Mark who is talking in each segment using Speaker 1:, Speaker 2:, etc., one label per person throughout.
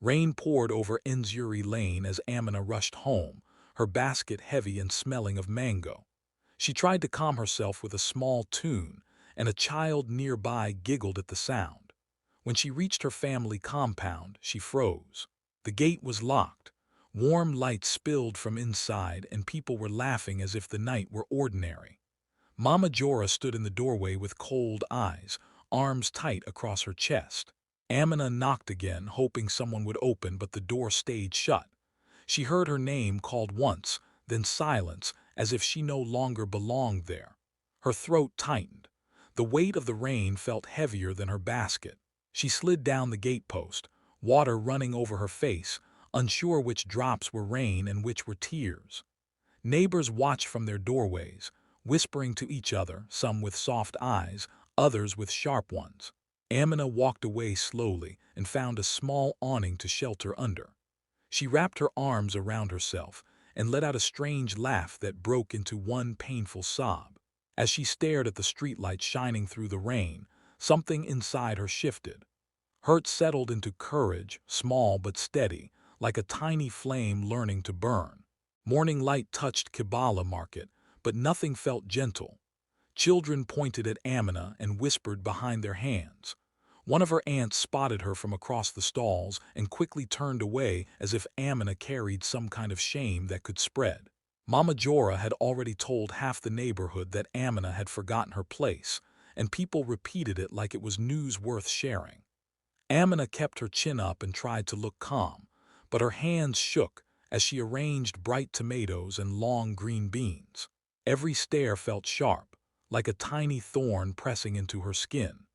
Speaker 1: Rain poured over Enzuri Lane as Amina rushed home, her basket heavy and smelling of mango. She tried to calm herself with a small tune, and a child nearby giggled at the sound. When she reached her family compound, she froze. The gate was locked. Warm light spilled from inside, and people were laughing as if the night were ordinary. Mama Jora stood in the doorway with cold eyes, arms tight across her chest. Amina knocked again, hoping someone would open, but the door stayed shut. She heard her name called once, then silence, as if she no longer belonged there. Her throat tightened. The weight of the rain felt heavier than her basket. She slid down the gatepost, water running over her face, unsure which drops were rain and which were tears. Neighbors watched from their doorways, whispering to each other, some with soft eyes, others with sharp ones. Amina walked away slowly and found a small awning to shelter under. She wrapped her arms around herself and let out a strange laugh that broke into one painful sob. As she stared at the streetlight shining through the rain, something inside her shifted. Hurt settled into courage, small but steady, like a tiny flame learning to burn. Morning light touched Kibala Market, but nothing felt gentle. Children pointed at Amina and whispered behind their hands. One of her aunts spotted her from across the stalls and quickly turned away as if Amina carried some kind of shame that could spread. Mama Jora had already told half the neighborhood that Amina had forgotten her place, and people repeated it like it was news worth sharing. Amina kept her chin up and tried to look calm, but her hands shook as she arranged bright tomatoes and long green beans. Every stare felt sharp, like a tiny thorn pressing into her skin.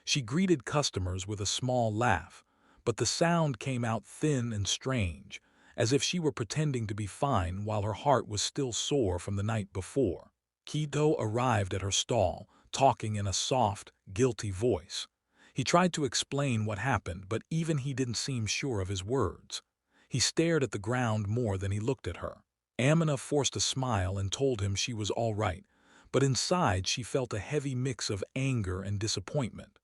Speaker 1: She greeted customers with a small laugh, but the sound came out thin and strange, as if she were pretending to be fine while her heart was still sore from the night before. Kito arrived at her stall, talking in a soft, guilty voice. He tried to explain what happened, but even he didn't seem sure of his words. He stared at the ground more than he looked at her. Amina forced a smile and told him she was all right, but inside she felt a heavy mix of anger and disappointment.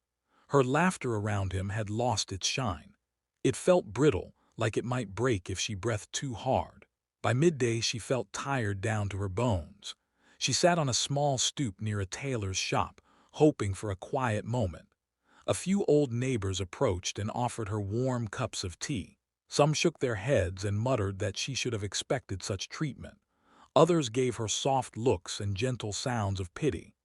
Speaker 1: Her laughter around him had lost its shine. It felt brittle, like it might break if she breathed too hard. By midday she felt tired down to her bones. She sat on a small stoop near a tailor's shop, hoping for a quiet moment. A few old neighbors approached and offered her warm cups of tea. Some shook their heads and muttered that she should have expected such treatment. Others gave her soft looks and gentle sounds of pity.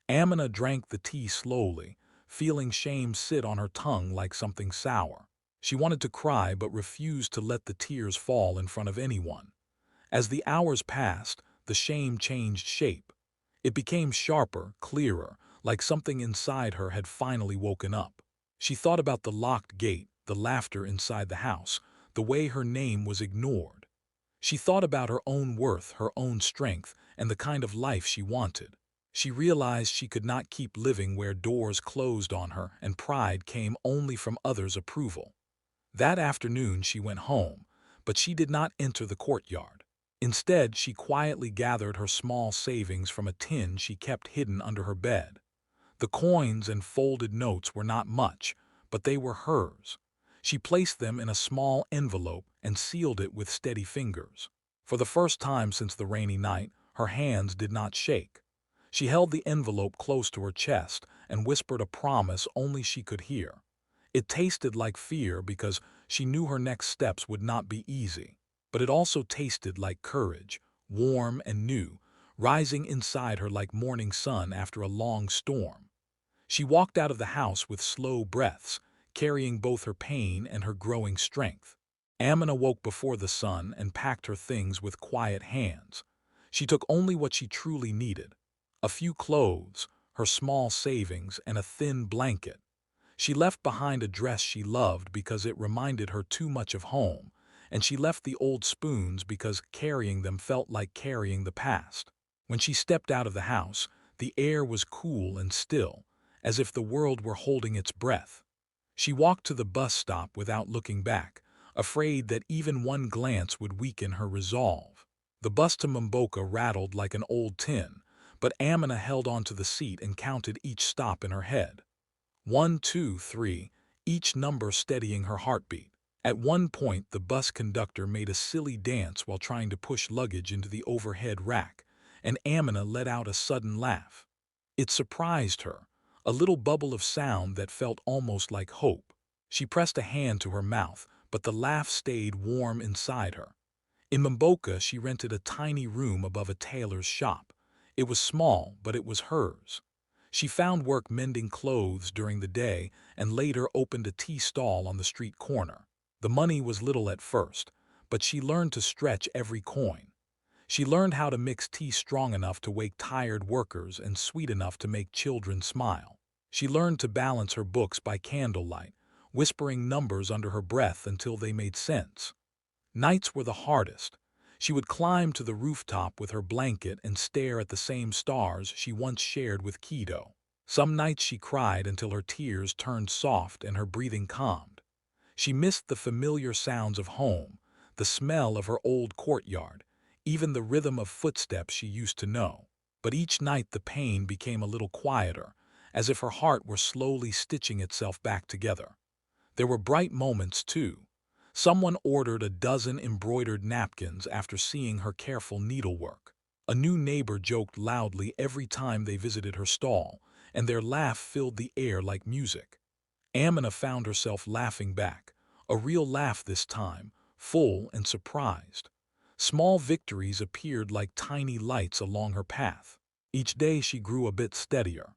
Speaker 1: Amina drank the tea slowly, feeling shame sit on her tongue like something sour. She wanted to cry but refused to let the tears fall in front of anyone. As the hours passed, the shame changed shape. It became sharper, clearer, like something inside her had finally woken up. She thought about the locked gate, the laughter inside the house, the way her name was ignored. She thought about her own worth, her own strength, and the kind of life she wanted. She realized she could not keep living where doors closed on her and pride came only from others' approval. That afternoon she went home, but she did not enter the courtyard. Instead, she quietly gathered her small savings from a tin she kept hidden under her bed. The coins and folded notes were not much, but they were hers. She placed them in a small envelope and sealed it with steady fingers. For the first time since the rainy night, her hands did not shake. She held the envelope close to her chest and whispered a promise only she could hear. It tasted like fear because she knew her next steps would not be easy, but it also tasted like courage, warm and new, rising inside her like morning sun after a long storm. She walked out of the house with slow breaths, carrying both her pain and her growing strength. Amina woke before the sun and packed her things with quiet hands. She took only what she truly needed: a few clothes, her small savings, and a thin blanket. She left behind a dress she loved because it reminded her too much of home, and she left the old spoons because carrying them felt like carrying the past. When she stepped out of the house, the air was cool and still, as if the world were holding its breath. She walked to the bus stop without looking back, afraid that even one glance would weaken her resolve. The bus to Mumboka rattled like an old tin, but Amina held onto the seat and counted each stop in her head. 1, 2, 3, each number steadying her heartbeat. At one point, the bus conductor made a silly dance while trying to push luggage into the overhead rack, and Amina let out a sudden laugh. It surprised her, a little bubble of sound that felt almost like hope. She pressed a hand to her mouth, but the laugh stayed warm inside her. In Mboka, she rented a tiny room above a tailor's shop. It was small, but it was hers. She found work mending clothes during the day and later opened a tea stall on the street corner. The money was little at first, but she learned to stretch every coin. She learned how to mix tea strong enough to wake tired workers and sweet enough to make children smile. She learned to balance her books by candlelight, whispering numbers under her breath until they made sense. Nights were the hardest. She would climb to the rooftop with her blanket and stare at the same stars she once shared with Kido. Some nights she cried until her tears turned soft and her breathing calmed. She missed the familiar sounds of home, the smell of her old courtyard, even the rhythm of footsteps she used to know. But each night the pain became a little quieter, as if her heart were slowly stitching itself back together. There were bright moments, too. Someone ordered a dozen embroidered napkins after seeing her careful needlework. A new neighbor joked loudly every time they visited her stall, and their laugh filled the air like music. Amina found herself laughing back, a real laugh this time, full and surprised. Small victories appeared like tiny lights along her path. Each day she grew a bit steadier.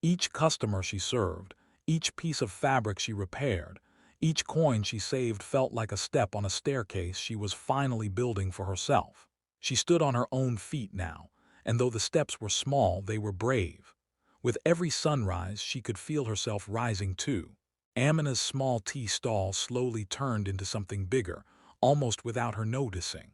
Speaker 1: Each customer she served, each piece of fabric she repaired, each coin she saved felt like a step on a staircase she was finally building for herself. She stood on her own feet now, and though the steps were small, they were brave. With every sunrise, she could feel herself rising too. Amina's small tea stall slowly turned into something bigger, almost without her noticing.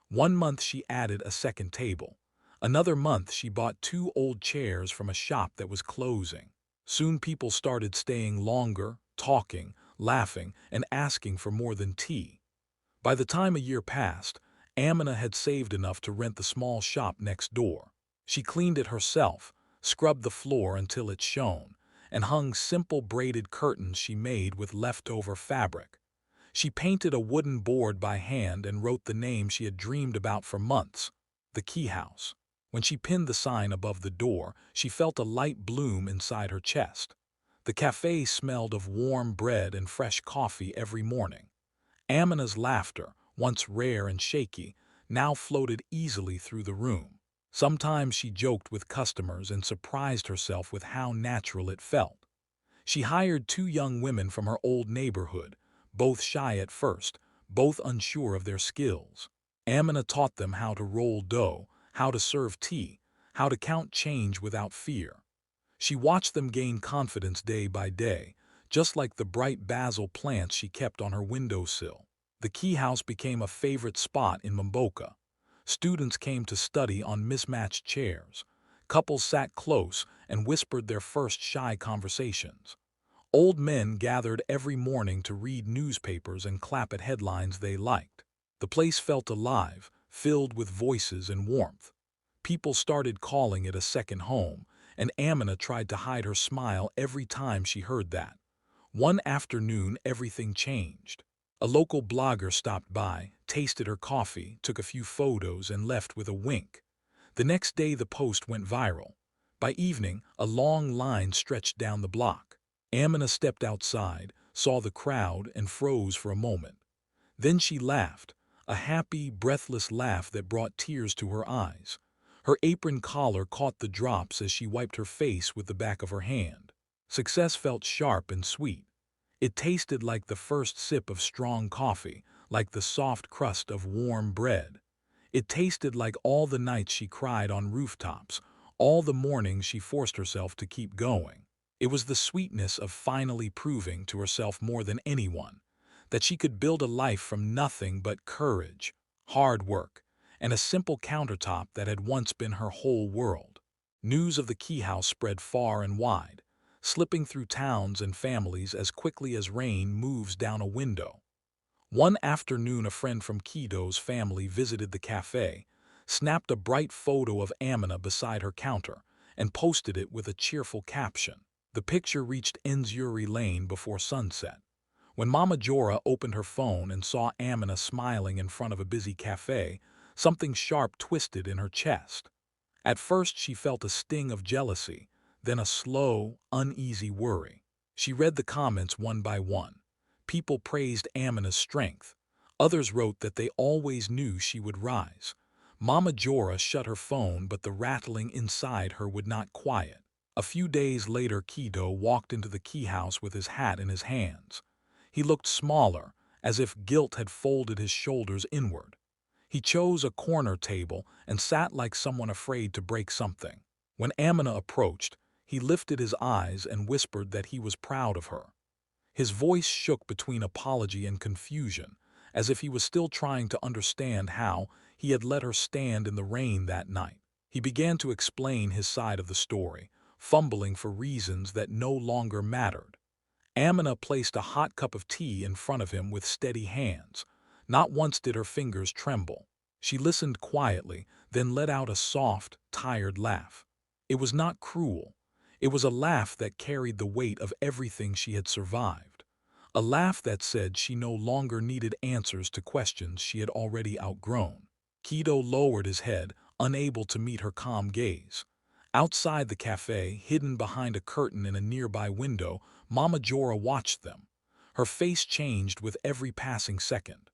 Speaker 1: One month she added a second table. Another month she bought 2 old chairs from a shop that was closing. Soon people started staying longer, talking, laughing, and asking for more than tea. By the time a year passed, Amina had saved enough to rent the small shop next door. She cleaned it herself, scrubbed the floor until it shone, and hung simple braided curtains she made with leftover fabric. She painted a wooden board by hand and wrote the name she had dreamed about for months, the Key House. When she pinned the sign above the door, she felt a light bloom inside her chest. The cafe smelled of warm bread and fresh coffee every morning. Amina's laughter, once rare and shaky, now floated easily through the room. Sometimes she joked with customers and surprised herself with how natural it felt. She hired 2 young women from her old neighborhood, both shy at first, both unsure of their skills. Amina taught them how to roll dough, how to serve tea, how to count change without fear. She watched them gain confidence day by day, just like the bright basil plants she kept on her windowsill. The Key House became a favorite spot in Mboka. Students came to study on mismatched chairs. Couples sat close and whispered their first shy conversations. Old men gathered every morning to read newspapers and clap at headlines they liked. The place felt alive, filled with voices and warmth. People started calling it a second home, and Amina tried to hide her smile every time she heard that. One afternoon, everything changed. A local blogger stopped by, tasted her coffee, took a few photos, and left with a wink. The next day, the post went viral. By evening, a long line stretched down the block. Amina stepped outside, saw the crowd, and froze for a moment. Then she laughed, a happy, breathless laugh that brought tears to her eyes. Her apron collar caught the drops as she wiped her face with the back of her hand. Success felt sharp and sweet. It tasted like the first sip of strong coffee, like the soft crust of warm bread. It tasted like all the nights she cried on rooftops, all the mornings she forced herself to keep going. It was the sweetness of finally proving to herself more than anyone that she could build a life from nothing but courage, hard work, and a simple countertop that had once been her whole world. News of the Key House spread far and wide, slipping through towns and families as quickly as rain moves down a window. One afternoon, a friend from Kido's family visited the cafe, snapped a bright photo of Amina beside her counter, and posted it with a cheerful caption. The picture reached Enzuri Lane before sunset. When Mama Jora opened her phone and saw Amina smiling in front of a busy cafe, something sharp twisted in her chest. At first she felt a sting of jealousy, then a slow, uneasy worry. She read the comments one by one. People praised Amina's strength. Others wrote that they always knew she would rise. Mama Jora shut her phone, but the rattling inside her would not quiet. A few days later, Kido walked into the key house with his hat in his hands. He looked smaller, as if guilt had folded his shoulders inward. He chose a corner table and sat like someone afraid to break something. When Amina approached, he lifted his eyes and whispered that he was proud of her. His voice shook between apology and confusion, as if he was still trying to understand how he had let her stand in the rain that night. He began to explain his side of the story, fumbling for reasons that no longer mattered. Amina placed a hot cup of tea in front of him with steady hands. Not once did her fingers tremble. She listened quietly, then let out a soft, tired laugh. It was not cruel. It was a laugh that carried the weight of everything she had survived. A laugh that said she no longer needed answers to questions she had already outgrown. Kido lowered his head, unable to meet her calm gaze. Outside the cafe, hidden behind a curtain in a nearby window, Mama Jora watched them. Her face changed with every passing second.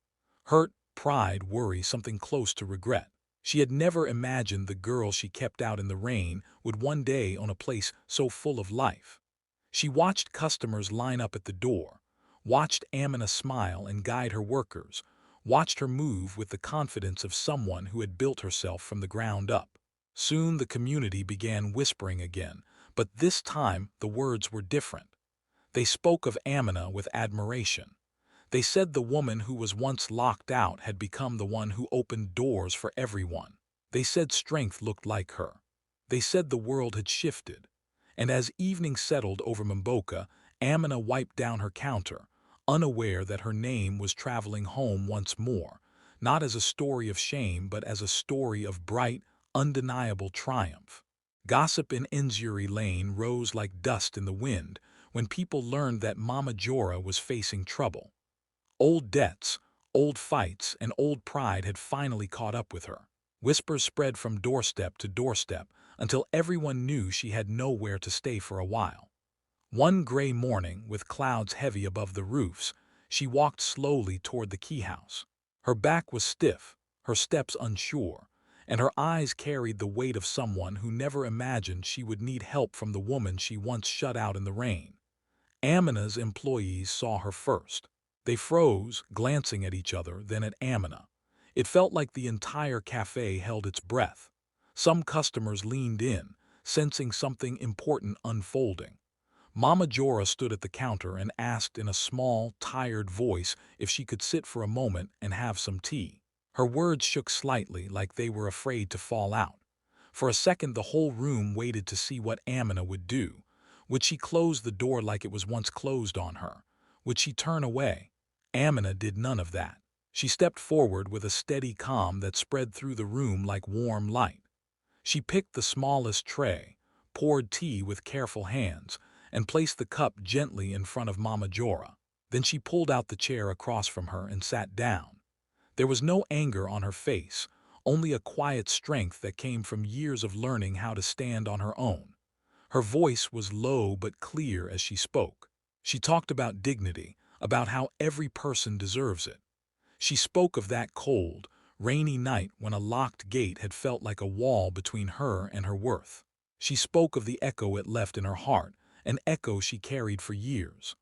Speaker 1: Hurt, pride, worry, something close to regret. She had never imagined the girl she kept out in the rain would one day own a place so full of life. She watched customers line up at the door, watched Amina smile and guide her workers, watched her move with the confidence of someone who had built herself from the ground up. Soon the community began whispering again, but this time the words were different. They spoke of Amina with admiration. They said the woman who was once locked out had become the one who opened doors for everyone. They said strength looked like her. They said the world had shifted. And as evening settled over Mboka, Amina wiped down her counter, unaware that her name was traveling home once more, not as a story of shame but as a story of bright, undeniable triumph. Gossip in Enzuri Lane rose like dust in the wind when people learned that Mama Jora was facing trouble. Old debts, old fights, and old pride had finally caught up with her. Whispers spread from doorstep to doorstep until everyone knew she had nowhere to stay for a while. One gray morning, with clouds heavy above the roofs, she walked slowly toward the key house. Her back was stiff, her steps unsure, and her eyes carried the weight of someone who never imagined she would need help from the woman she once shut out in the rain. Amina's employees saw her first. They froze, glancing at each other, then at Amina. It felt like the entire cafe held its breath. Some customers leaned in, sensing something important unfolding. Mama Jora stood at the counter and asked in a small, tired voice if she could sit for a moment and have some tea. Her words shook slightly, like they were afraid to fall out. For a second, the whole room waited to see what Amina would do. Would she close the door like it was once closed on her? Would she turn away? Amina did none of that. She stepped forward with a steady calm that spread through the room like warm light. She picked the smallest tray, poured tea with careful hands, and placed the cup gently in front of Mama Jora. Then she pulled out the chair across from her and sat down. There was no anger on her face, only a quiet strength that came from years of learning how to stand on her own. Her voice was low but clear as she spoke. She talked about dignity, about how every person deserves it. She spoke of that cold, rainy night when a locked gate had felt like a wall between her and her worth. She spoke of the echo it left in her heart, an echo she carried for years.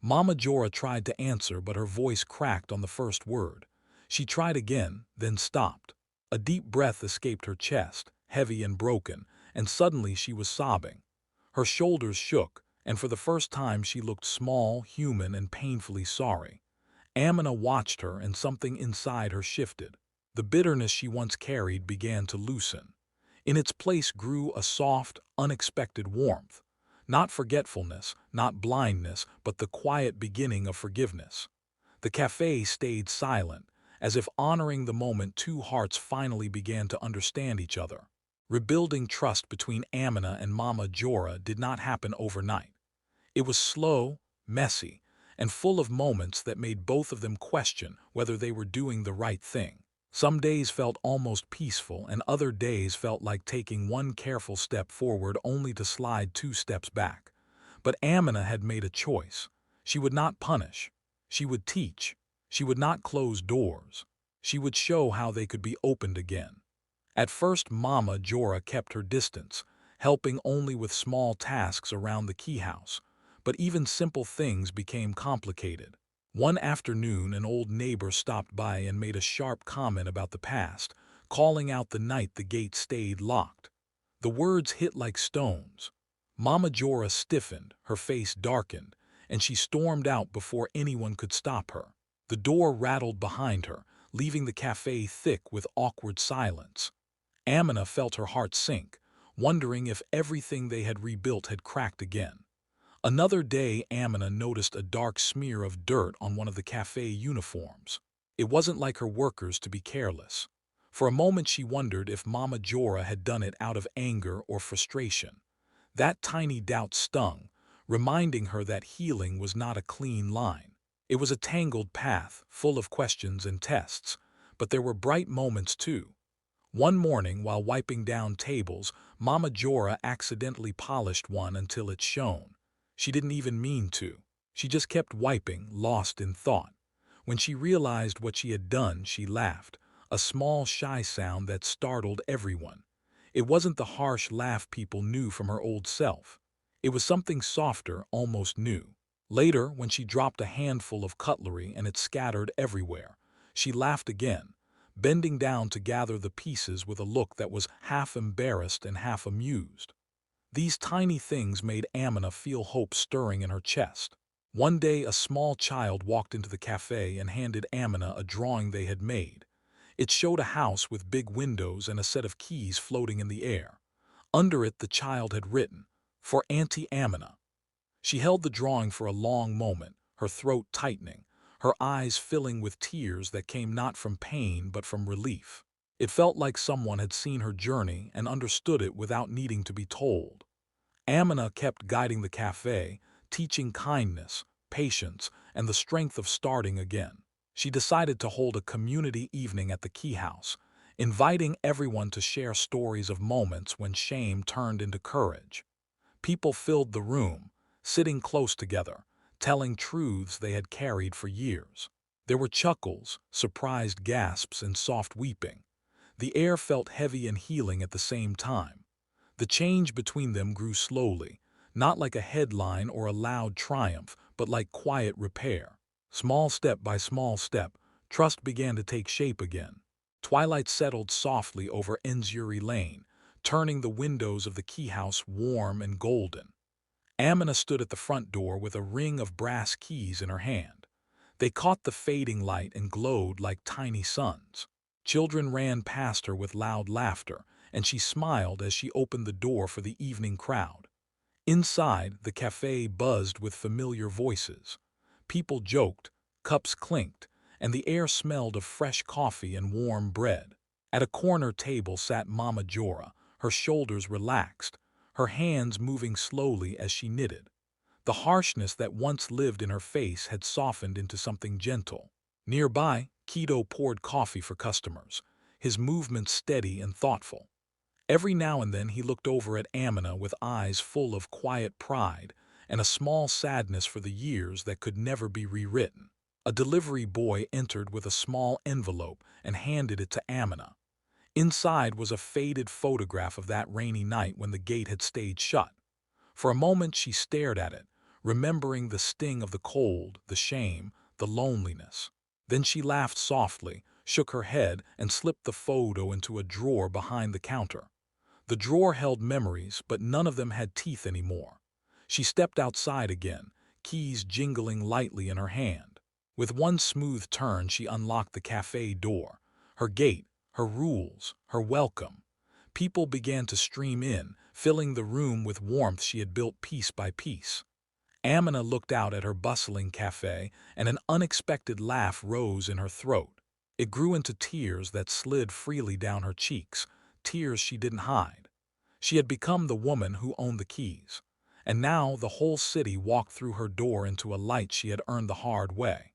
Speaker 1: Mama Jora tried to answer, but her voice cracked on the first word. She tried again, then stopped. A deep breath escaped her chest, heavy and broken, and suddenly she was sobbing. Her shoulders shook, and for the first time she looked small, human, and painfully sorry. Amina watched her, and something inside her shifted. The bitterness she once carried began to loosen. In its place grew a soft, unexpected warmth. Not forgetfulness, not blindness, but the quiet beginning of forgiveness. The cafe stayed silent, as if honoring the moment two hearts finally began to understand each other. Rebuilding trust between Amina and Mama Jora did not happen overnight. It was slow, messy, and full of moments that made both of them question whether they were doing the right thing. Some days felt almost peaceful, and other days felt like taking one careful step forward only to slide 2 steps back. But Amina had made a choice. She would not punish. She would teach. She would not close doors. She would show how they could be opened again. At first, Mama Jora kept her distance, helping only with small tasks around the key house. But even simple things became complicated. One afternoon, an old neighbor stopped by and made a sharp comment about the past, calling out the night the gate stayed locked. The words hit like stones. Mama Jora stiffened, her face darkened, and she stormed out before anyone could stop her. The door rattled behind her, leaving the cafe thick with awkward silence. Amina felt her heart sink, wondering if everything they had rebuilt had cracked again. Another day, Amina noticed a dark smear of dirt on one of the cafe uniforms. It wasn't like her workers to be careless. For a moment she wondered if Mama Jora had done it out of anger or frustration. That tiny doubt stung, reminding her that healing was not a clean line. It was a tangled path, full of questions and tests, but there were bright moments too. One morning, while wiping down tables, Mama Jora accidentally polished one until it shone. She didn't even mean to. She just kept wiping, lost in thought. When she realized what she had done, she laughed, a small, shy sound that startled everyone. It wasn't the harsh laugh people knew from her old self. It was something softer, almost new. Later, when she dropped a handful of cutlery and it scattered everywhere, she laughed again, bending down to gather the pieces with a look that was half embarrassed and half amused. These tiny things made Amina feel hope stirring in her chest. One day, a small child walked into the cafe and handed Amina a drawing they had made. It showed a house with big windows and a set of keys floating in the air. Under it, the child had written, "For Auntie Amina." She held the drawing for a long moment, her throat tightening, her eyes filling with tears that came not from pain but from relief. It felt like someone had seen her journey and understood it without needing to be told. Amina kept guiding the cafe, teaching kindness, patience, and the strength of starting again. She decided to hold a community evening at the key house, inviting everyone to share stories of moments when shame turned into courage. People filled the room, sitting close together, telling truths they had carried for years. There were chuckles, surprised gasps, and soft weeping. The air felt heavy and healing at the same time. The change between them grew slowly, not like a headline or a loud triumph, but like quiet repair. Small step by small step, trust began to take shape again. Twilight settled softly over Enzuri Lane, turning the windows of the key house warm and golden. Amina stood at the front door with a ring of brass keys in her hand. They caught the fading light and glowed like tiny suns. Children ran past her with loud laughter, and she smiled as she opened the door for the evening crowd. Inside, the cafe buzzed with familiar voices. People joked, cups clinked, and the air smelled of fresh coffee and warm bread. At a corner table sat Mama Jora, her shoulders relaxed, her hands moving slowly as she knitted. The harshness that once lived in her face had softened into something gentle. Nearby, Kido poured coffee for customers, his movements steady and thoughtful. Every now and then he looked over at Amina with eyes full of quiet pride and a small sadness for the years that could never be rewritten. A delivery boy entered with a small envelope and handed it to Amina. Inside was a faded photograph of that rainy night when the gate had stayed shut. For a moment she stared at it, remembering the sting of the cold, the shame, the loneliness. Then she laughed softly, shook her head, and slipped the photo into a drawer behind the counter. The drawer held memories, but none of them had teeth anymore. She stepped outside again, keys jingling lightly in her hand. With one smooth turn, she unlocked the cafe door. Her gate, her rules, her welcome. People began to stream in, filling the room with warmth she had built piece by piece. Amina looked out at her bustling cafe, and an unexpected laugh rose in her throat. It grew into tears that slid freely down her cheeks, tears she didn't hide. She had become the woman who owned the keys. and now the whole city walked through her door into a light she had earned the hard way.